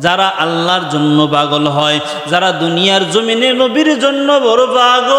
যারা আল্লাহর জন্য পাগল হয়, যারা দুনিয়ার জমিনে নবীর জন্য বড় পাগল,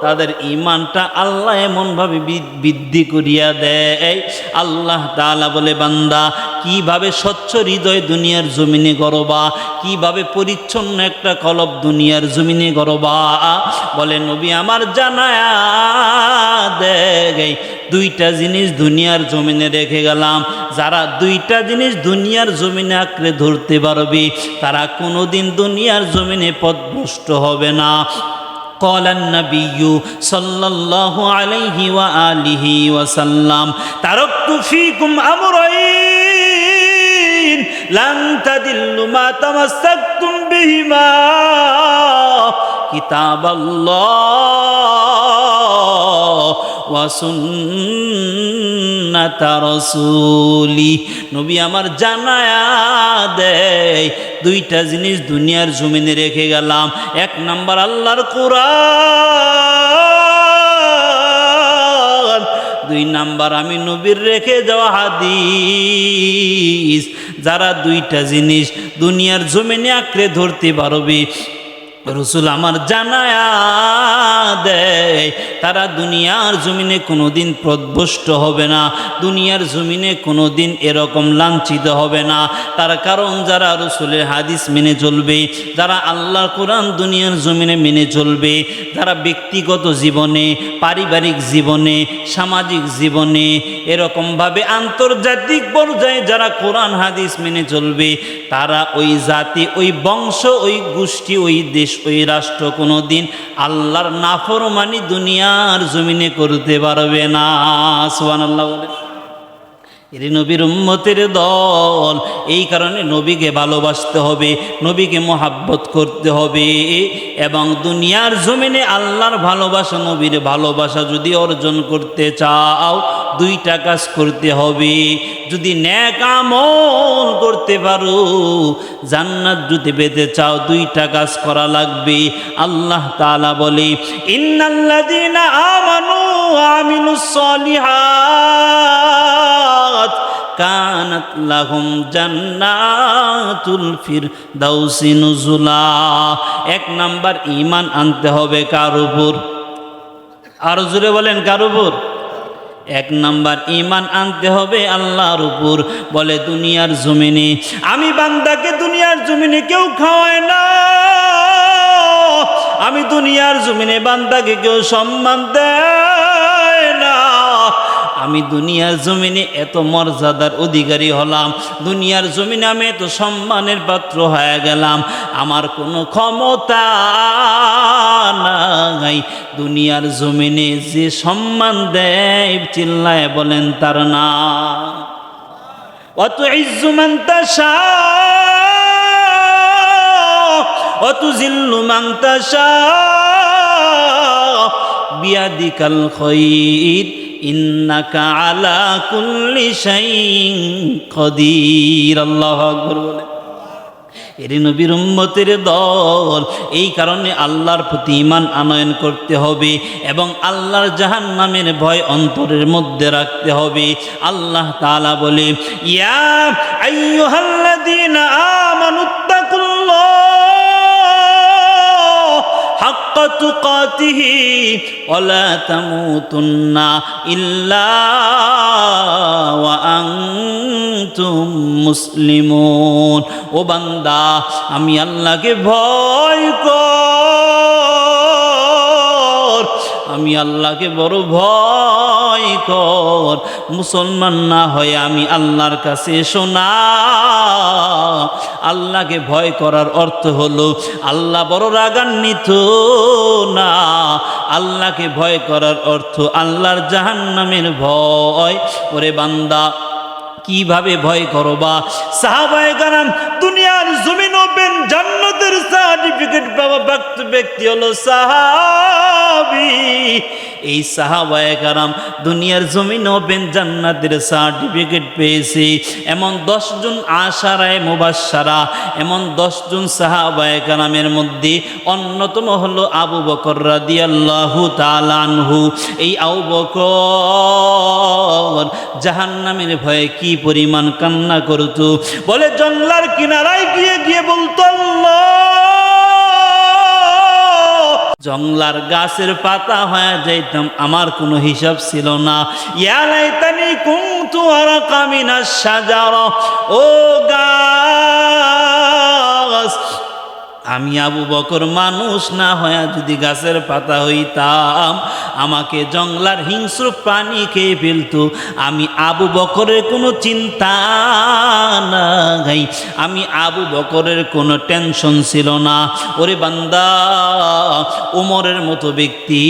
তাদের ঈমানটা আল্লাহ এমনভাবে বৃদ্ধি করিয়া দেয়। আল্লাহ তাআলা বলে, বান্দা কিভাবে স্বচ্ছ হৃদয় দুনিয়ার জমিনে গড়বা, কিভাবে পরিচ্ছন্ন একটা কলব দুনিয়ার জমিনে গড়বা। বলে নবী আমার জানায়া দেয়, দুইটা জিনিস দুনিয়ার জমিনে রেখে গেলাম। যারা দুইটা জিনিস দুনিয়ার জমিনে আঁকড়ে ধরতে পারবে, তারা কোনোদিন দুনিয়ার জমিনে পথভ্রষ্ট হবে না। قال النبي صلى الله عليه وآله وسلم تركت فيكم أمرين لن تضلوا ما تمسكتم بهما كتاب الله وسنة رسولي। নবী আমার জানায়া দেয়, দুইটা জিনিস দুনিয়ার জমিনে রেখে গেলাম। এক নাম্বার আল্লাহর কোরআন, দুই নাম্বার আমি নবীর রেখে যাওয়া হাদিস। যারা দুইটা জিনিস দুনিয়ার জমিনে আঁকড়ে ধরতে পারবে, রসুল আমার জানায়া দেয়, তারা দুনিয়ার জমিনে কোনোদিন পথভ্রষ্ট হবে না, দুনিয়ার জমিনে কোনোদিন এরকম লাঞ্ছিত হবে না। তার কারণ যারা রসুলের হাদিস মেনে চলবে, যারা আল্লাহর কোরআন দুনিয়ার জমিনে মেনে চলবে, যারা ব্যক্তিগত জীবনে, পারিবারিক জীবনে, সামাজিক জীবনে, এরকমভাবে আন্তর্জাতিক পর্যায়ে যারা কোরআন হাদিস মেনে চলবে, তারা ওই জাতি, ওই বংশ, ওই গোষ্ঠী, ওই দেশ, ওই রাষ্ট্র কোনোদিন আল্লাহর নাফরমানি দুনিয়ার জমিনে করতে পারবে না। সুবহানাল্লাহ বলে। এর নবীর উম্মতের দল, এই কারণে নবীকে ভালোবাসতে হবে, নবীকে মোহাব্বত করতে হবে। এবং দুনিয়ার জমিনে আল্লাহর ভালোবাসা, নবীর ভালোবাসা যদি অর্জন করতে চাও, দুইটা কাজ করতে হবে। যদি নেক আমল করতে পারো, জান্নাত যদি পেতে চাও, দুইটা কাজ করা লাগবে। আল্লাহ তাআলা বলে, ইন্নাল্লাযীনা আমানু ওয়া আমিলুস সলিহাত কানাত লাহুম জান্নাতুল ফিরদাউসি নুজুলা। এক নাম্বার ঈমান আনতে হবে কার উপর? আরো জোরে বলেন, কার উপর? এক নাম্বার ঈমান আনতে হবে আল্লাহর উপর। বলে দুনিয়ার জমিনে আমি বান্দাকে দুনিয়ার জমিনে কেউ খাওয়ায় না, আমি দুনিয়ার জমিনে বান্দাকে কেউ সম্মান দেয় না। আমি দুনিয়ার জমিনে এত মর্যাদার অধিকারী হলাম, দুনিয়ার জমিনে আমি এত সম্মানের পাত্র হয়ে গেলাম, আমার কোনো ক্ষমতা নাই। দুনিয়ার জমিনে যে সম্মান দেয়, চিল্লায় বলেন তার নাম। অত ইজ্জু মান তাশা অত জিল্লু মান তাশা বিয়াদিকাল খায়র ইন্নাকা আলা কুল্লি শাইইন কাদির। আল্লাহু আকবার বলে। এর নবীর উম্মতের দল, এই কারণে আল্লাহর প্রতি ঈমান আনয়ন করতে হবে এবং আল্লাহর জাহান্নামের ভয় অন্তরের মধ্যে রাখতে হবে। আল্লাহ তাআলা বলে, ইয়া আইয়ুহাল্লাযীনা আমানুত্তাকুল্লাহ হাক্কা তুকাতিহি ওয়া লা তামুতুন্না ইল্লা ওয়া আনতুম মুসলিমুন। ও বান্দা, আমি আল্লাহকে ভয় কর, আমি আল্লাহকে বড় ভয় কর। মুসলমান না হয়ে আমি আল্লাহর কাছে এসো না। আল্লাহকে ভয় করার অর্থ হলো আল্লাহ বড় রাগান্বিত না। আল্লাহকে ভয় করার অর্থ আল্লাহর জাহান্নামের ভয়। ওরে বান্দা, কিভাবে ভয় করবা? সাহাবায়ে কেরাম দুনিয়ার জমিন ওপেন জান্নাতের সার্টিফিকেট পাওয়া ব্যক্তি হলো সাহাবী। এই সাহাবায়ে কেরাম দুনিয়ার জমিনে ওপেন জান্নাতের সার্টিফিকেট পেয়েছে। এমন 10 জন আশারায়ে মুবাশশারা, এমন 10 জন সাহাবায়ে কেরামের মধ্যে অন্যতম হলো আবু বকর রাদিয়াল্লাহু তাআলা আনহু। এই আবু বকর জাহান্নামের ভয়ে কি পরিমাণ কান্না করত, বলে জঙ্গলার কিনারায় গিয়ে বলতো আল্লাহ, জঙ্গলার গাছের পাতা হয়ে যাইতাম, আমার কোনো হিসাব ছিল না। ইয়া লাইতানি কুনতু আরাকা মিনাশ শাজারা, ও গাছ, আমি আবু বকর মানুষ না হয়ে যদি গাছের পাতা হইতাম, আমাকে জঙ্গলার হিংস্র প্রাণী খেয়ে ফেলতো। আমি আবু বকরের কোনো চিন্তা নাই, আমি আবু বকরের কোনো টেনশন ছিল না। ওরে বান্দা, ওমরের মতো ব্যক্তি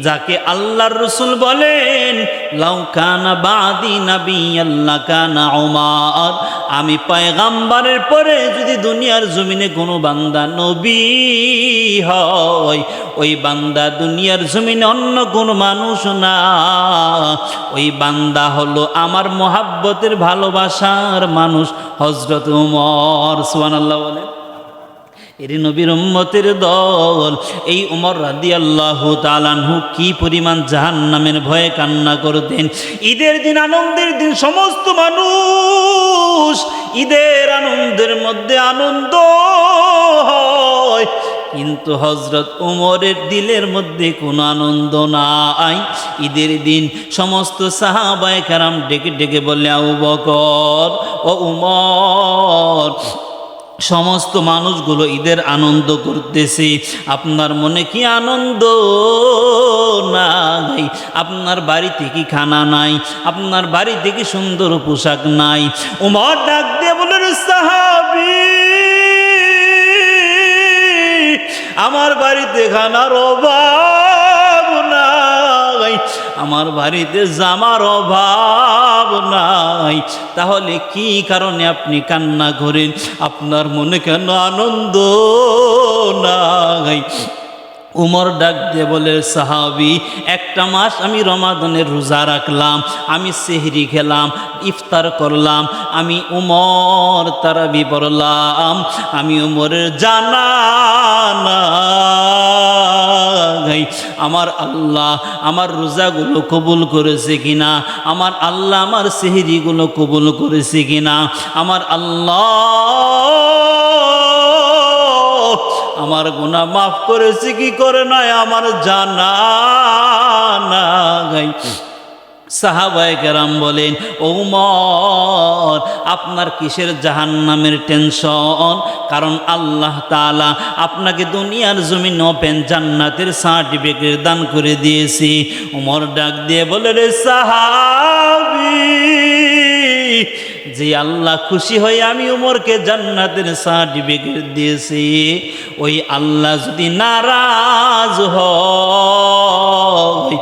যাকে আল্লাহর রাসূল বলেন লাউ কানা বাদি নাবিয়্যান লাকানা উমর, আমি পয়গম্বরের পরে যদি দুনিয়ার জমিনে কোনো বান্দা নবী হয়, ওই বান্দা দুনিয়ার জমিনে অন্য কোনো মানুষ না, ওই বান্দা হলো আমার মোহাব্বতের ভালোবাসার মানুষ হযরত ওমর। সুবহানাল্লাহ বলেন। এর নবীর উম্মতের দল এই ওমর রাদিয়াল্লাহু তাআলা আনহু কি পরিমাণ জাহান্নামের ভয়ে কান্না করতেন। ঈদের দিন, আনন্দের দিন সমস্ত মানুষ ঈদের আনন্দের মধ্যে আনন্দ হয়, কিন্তু হযরত ওমরের দিলের মধ্যে কোনো আনন্দ নাই। ঈদের দিন সমস্ত সাহাবায়ে কেরাম ডেকে ডেকে বলে, আবু বকর ও ওমর, সমস্ত মানুষগুলো ঈদের আনন্দ করতেছে, আপনার মনে কি আনন্দ নাই? আপনার বাড়িতে কি খানা নাই? আপনার বাড়িতে কি সুন্দর পোশাক নাই? ওমর ডাক দিয়ে বলেন, সাহাবী, আমার বাড়িতে খানার অভাব নাই, আমার বাড়িতে জামার অভাব নাই, তাহলে কি কারণে আপনি কান্না করেন? আপনার মনে কেন আনন্দ নাই? উমর ডাক দিয়ে বলে, সাহাবী, একটা মাস আমি রমাদানের রোজা রাখলাম, আমি সেহরি খেলাম, ইফতার করলাম, আমি উমর তারাবি পড়লাম, আমি উমরের জানা নাই আমার আল্লাহ আমার রোজাগুলো কবুল করেছে কিনা, আমার আল্লাহ আমার সেহরিগুলো কবুল করেছে কিনা, আমার আল্লাহ আমার গুনাহ মাফ করেছে কি করে নাই আমার জানা নাই। সাহাবায়ে কেরাম বলেন, ওমর, আপনার কিসের জাহান্নামের টেনশন? কারণ আল্লাহ তাআলা আপনাকে দুনিয়ার জমিনে ওপেন জান্নাতের সার্টিফিকেট দান করে দিয়েছি। ওমর ডাক দিয়ে বলে, রে সাহাবী, যে আল্লাহ খুশি হয়ে আমি উমরকে জান্নাতের সার্টিফিকেট দিয়েছি, ওই আল্লাহ যদি নারাজ হয়,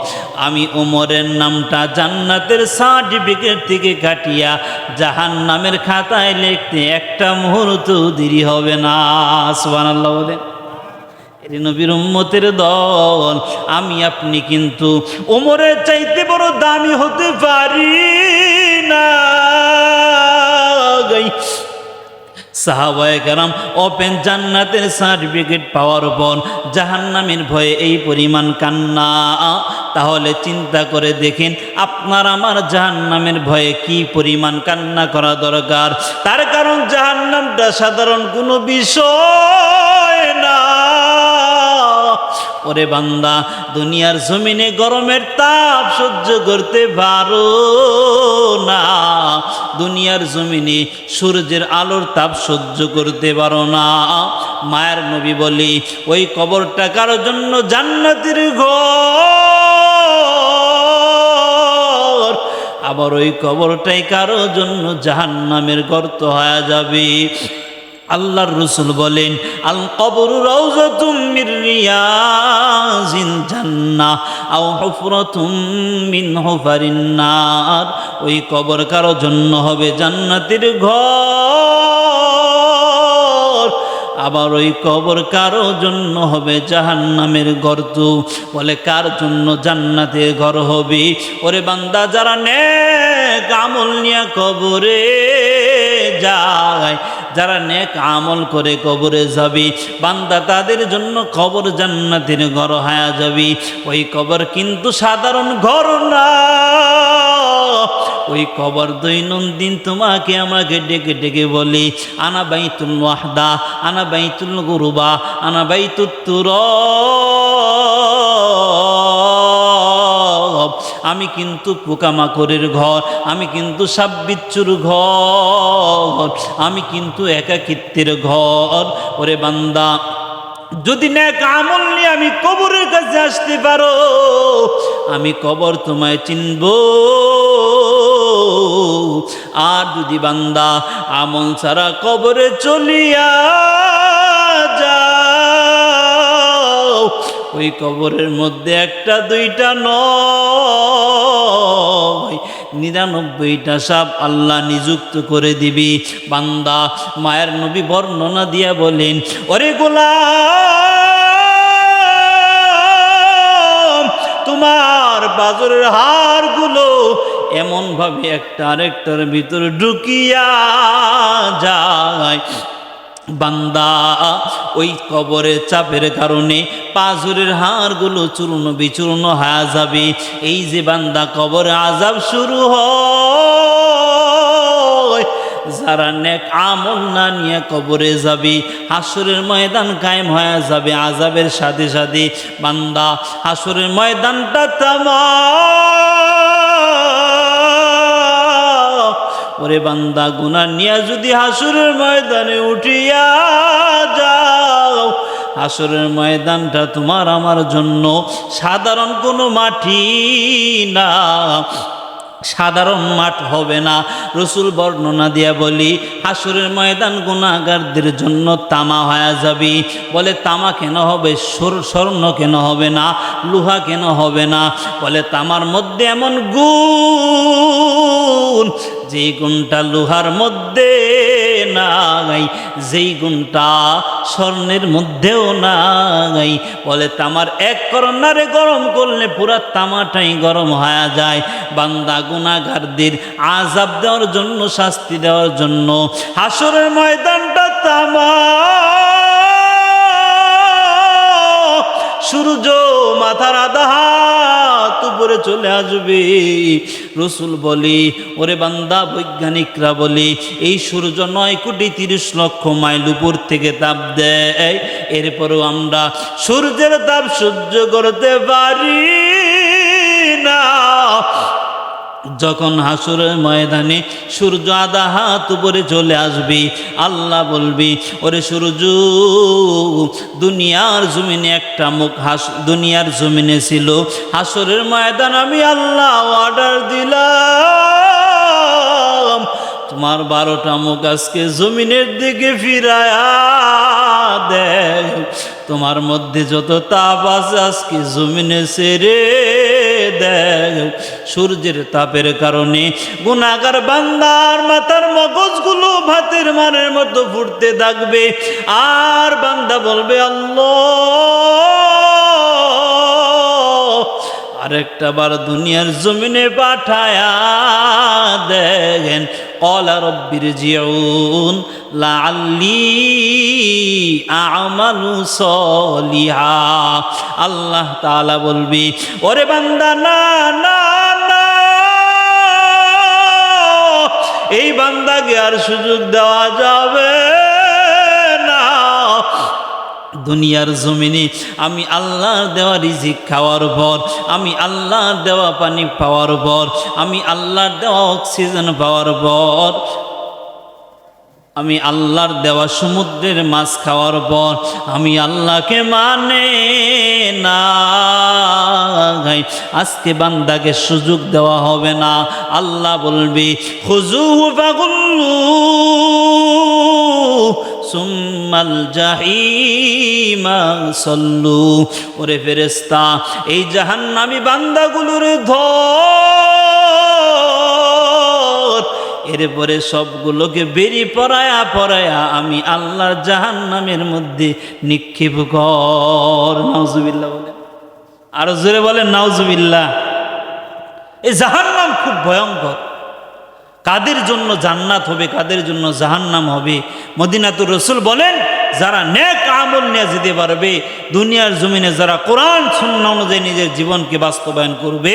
আমি উমরের নামটা জান্নাতের সার্টিফিকেট থেকে কাটিয়া জাহান্নামের খাতায় লিখতে একটা মুহূর্ত দেরি হবে না। সুবহানাল্লাহ বলেন। নবীর উম্মতের দল, আমি আপনি কিন্তু উমরের চাইতে বড় দামি হতে পারি না। সাহাবায়ে কেরাম ওপেন জান্নাতের সার্টিফিকেট পাওয়ার পর জাহান্নামের ভয়ে এই পরিমাণ কান্না, তাহলে চিন্তা করে দেখেন আপনার আমার জাহান্নামের ভয়ে কি পরিমাণ কান্না করা দরকার। তার কারণ জাহান্নামটা সাধারণ কোনো বিষয় না। ওরে বান্দা, দুনিয়ার জমিনে গরমের তাপ সহ্য করতে পারো না, দুনিয়ার জমিনে সূর্যের আলোর তাপ সহ্য করতে পারো না। মায়ের নবী বলি, ওই কবরটা কারোর জন্য জান্নাতের ঘর, আবার ওই কবরটাই কারোর জন্য জাহান্নামের গর্ত হয়ে যাবে। আল্লাহর রাসূল বলেন, আল কবরু রাউযাতুম মির রিয়াজিল জান্নাহ আও হুফরাতুম মিন হুফারিন নার, ওই কবর কারো জন্য হবে জান্নাতের ঘর, আবার ওই কবর কারো জন্য হবে জাহান্নামের গর্ত। বলে কার জন্য জান্নাতের ঘর হবে? ওরে বান্দা, যারা নেক আমল নিয়ে কবরে যায়, যারা নেক আমল করে কবরে যাবে বান্দা, তাদের জন্য কবর জান্নাতের ঘর হয়ে যাবে। ওই কবর কিন্তু সাধারণ ঘর না, ওই কবর দৈনন্দিন তোমাকে আমাকে ডেকে ডেকে বলে, আনা বাইতুল ওয়াহদা, আনা বাইতুল গুরুবা, আনা বাইতুত তুরাব। আমি কিন্তু পোকামাকড়ের ঘর, আমি কিন্তু সাপ বিচ্ছুর ঘর, আমি কিন্তু একাকিত্বের ঘর। ওরে বান্দা, যদি নেক আমল নিয়ে আমি কবরের কাছে আসতে পারো, আমি কবর তোমায় চিনব। আর যদি বান্দা আমল ছাড়া কবরে চলিয়া যাও, ওই কবরের মধ্যে একটা দুইটা নয়, 99টা সাপ আল্লাহ নিযুক্ত করে দিবি। বান্দা, মায়ের নবী বর্ণনা দিয়া বলেন, ওরে গোলাম, তোমার বাজরের হাড়গুলো এমন ভাবে একটা আরেকটার ভিতরে ঢুকিয়া যায়, বান্দা ওই কবরের চাপের কারণে পাঁজরের হাড়গুলো চূর্ণ বিচূর্ণ হয়ে যাবে। এই যে বান্দা কবরে আযাব শুরু হয়, যারা নেক আমল না নিয়ে কবরে যাবে, হাসরের ময়দান কায়েম হয়ে যাবে আযাবের সাথে সাথে। বান্দা, হাসরের ময়দানটা তামা। ওরে বান্দা, গুনাহ নিয়ে যদি হাসরের ময়দানে উঠিয়া যাও, হাসরের ময়দানটা তোমার আমার জন্য সাধারণ কোনো মাটি না, সাধারণ মাঠ হবে না। রসুল বর্ণনা দিয়া বলি, হাসরের ময়দান গুনাহগারদের জন্য তামা হয়ে যাবে। বলে তামা কেন হবে? স্বর্ণ কেন হবে না? লোহা কেন হবে না? বলে তামার মধ্যে এমন গুণ, যেই গুণটা লোহার মধ্যে নাই, যেই গুণটা স্বর্ণের মধ্যেও নাই। বলে তামার এক কর্নারে গরম করলে পুরা তামাটাই গরম হয়ে যায়। বান্দা, গুনাহগারদের আযাব দেওয়ার জন্য, শাস্তি দেওয়ার জন্য হাসরের ময়দানটা তামা। সূর্য মাথার আধা হাত উপরে চলে আসবে। রসুল বলি, ওরে বান্দা, বৈজ্ঞানিকরা বলে এই সূর্য 9,30,00,000 মাইল উপর থেকে তাপ দেয়, এরপরেও আমরা সূর্যের তাপ সহ্য করতে পারি না। যখন হাসরের ময়দানে সূর্য আধা হাত উপরে চলে আসবে, আল্লাহ বলবি, ওরে সূর্য, দুনিয়ার জমিনে একটা মুখ দুনিয়ার জমিনে ছিল, হাসরের ময়দান আমি আল্লাহ অর্ডার দিলাম, তোমার 12টা মুখ আজকে জমিনের দিকে ফিরায়া দেয়। তোমার মধ্যে যত তাপ আছে আজকে জমিনে ছেড়ে দেয়। সূর্যের তাপের কারণে গুনাহগার বান্দার মাথার মগজগুলো ভাতের মারের মতো ফুটতে থাকবে। আর বান্দা বলবে, আল্লাহ, আরেকটা বার দুনিয়ার জমিনে পাঠায়া দেন। ক্বালা রব্বিরজিউন লাআল্লি আ'মালু সলিহা। আল্লাহ তাআলা বলবি, ওরে বান্দা, না না না, এই বান্দাকে আর সুযোগ দেওয়া যাবে না। দুনিয়ার জমিনে আমি আল্লাহর দেওয়া রিজিক খাওয়ার পর, আমি আল্লাহর দেওয়া পানি পাওয়ার পর, আমি আল্লাহর দেওয়া অক্সিজেন পাওয়ার পর, আমি আল্লাহর দেওয়া সমুদ্রের মাছ খাওয়ার পর আমি আল্লাহকে মানে না, আজকে বান্দাকে সুযোগ দেওয়া হবে না। আল্লাহ বলবি, খুযুহু ফাগুল্লু সুম্মাল জাহিমা সাল্লু। ওরে ফেরেশতা, এই জাহান্নামী বান্দাগুলোর ধর, এরপরে সবগুলোকে বেরিয়ে পড়ায়া আমি আল্লাহর জাহান্নামের মধ্যে নিক্ষেপ কর। নাউজুবিল্লাহ বলেন, আরো জোরে বলেন নাউজুবিল্লাহ। এই জাহান্নাম খুব ভয়ঙ্কর। কাদের জন্য জান্নাত হবে, কাদের জন্য জাহান্নাম হবে? মদিনাতুর রাসূল বলেন, যারা নেক আমল নিয়ে যেতে পারবে, দুনিয়ার জমিনে যারা কোরআন সুন্নাহ অনুযায়ী নিজের জীবনকে বাস্তবায়ন করবে,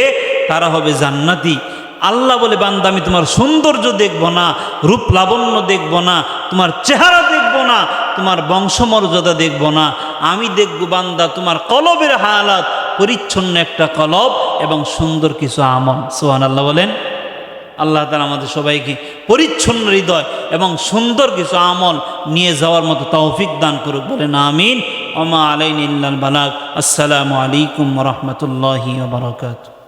তারা হবে জান্নাতি। আল্লাহ বলে, বান্দা আমি তোমার সৌন্দর্য দেখব না, রূপ লাবণ্য দেখব না, তোমার চেহারা দেখব না, তোমার বংশমর্যাদা দেখব না, আমি দেখব বান্দা তোমার কলবের হালাত, পরিচ্ছন্ন একটা কলব এবং সুন্দর কিছু আমল। সুবহানাল্লাহ বলেন। আল্লাহ তাআলা আমাদের সবাইকে পরিচ্ছন্ন হৃদয় এবং সুন্দর কিছু আমল নিয়ে যাওয়ার মতো তৌফিক দান করুক, বলেন আমিন। ওমা আলাইনা ইল্লাল বালাগ। আসসালামু আলাইকুম ওয়া রাহমাতুল্লাহি ওয়া বারাকাতুহু।